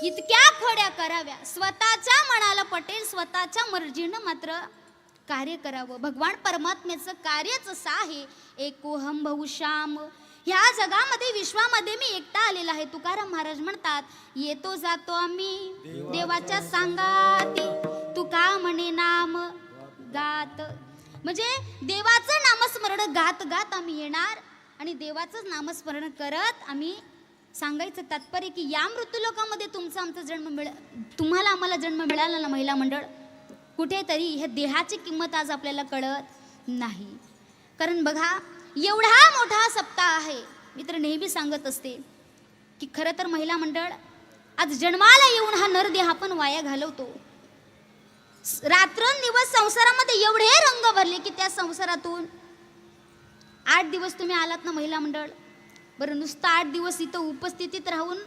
इतक्या खोड्या कराव्या, स्वतःच्या मनाला पटेल, स्वतःच्या मर्जीनं मात्र कार्य करावं. भगवान परमात्म्याचं कार्यच असं आहे, एकोहम बहुश्याम. ह्या जगामध्ये विश्वामध्ये मी एकटा आलेला आहे. तुकाराम महाराज म्हणतात, येतो जातो आम्ही देवाच्या सांगाती, तुका म्हणे नाम गात. म्हणजे देवाचं नामस्मरण गात गात आम्ही येणार आणि देवाचं नामस्मरण करत आम्ही सांगायचं. तात्पर्य की या मृत्यूलोकामध्ये तुमचा आमचा जन्म तुम्हाला आम्हाला जन्म मिळाला ना महिला मंडळ, कुठेतरी ह्या देहाची किंमत आज आपल्याला कळत नाही. कारण बघा, एवढा मोठा सप्ताह आहे. मी तर नेहमी सांगत असते की खरं तर महिला मंडळ आज जन्माला येऊन हा नरदेह आपण वाया घालवतो. रात्रंदिवस संसारामध्ये एवढे रंग भरले की त्या संसारातून 8 दिवस तुम्ही आलात ना महिला मंडळ, बरं नुसतं 8 दिवस इथं उपस्थितीत राहून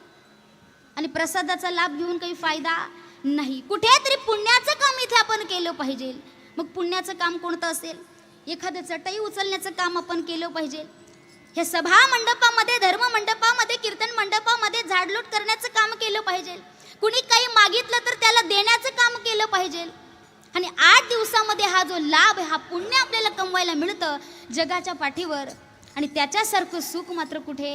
आणि प्रसादाचा लाभ घेऊन काही फायदा नाही. कुठेतरी पुण्याचं काम इथे आपण केलं पाहिजे. मग पुण्याचं काम कोणतं असेल? एखादं चटई उचलण्याचं काम आपण केलं पाहिजे. ह्या सभा मंडपामध्ये, धर्म मंडपामध्ये, कीर्तन मंडपामध्ये झाडलोट करण्याचं काम केलं पाहिजे. कुणी काही मागितलं तर त्याला देण्याचं काम केलं पाहिजे. आणि 8 दिवसामध्ये हा जो लाभ, हा पुण्य आपल्याला कमवायला मिळतं जगाच्या पाठीवर, आणि त्याच्यासारखं सुख मात्र कुठे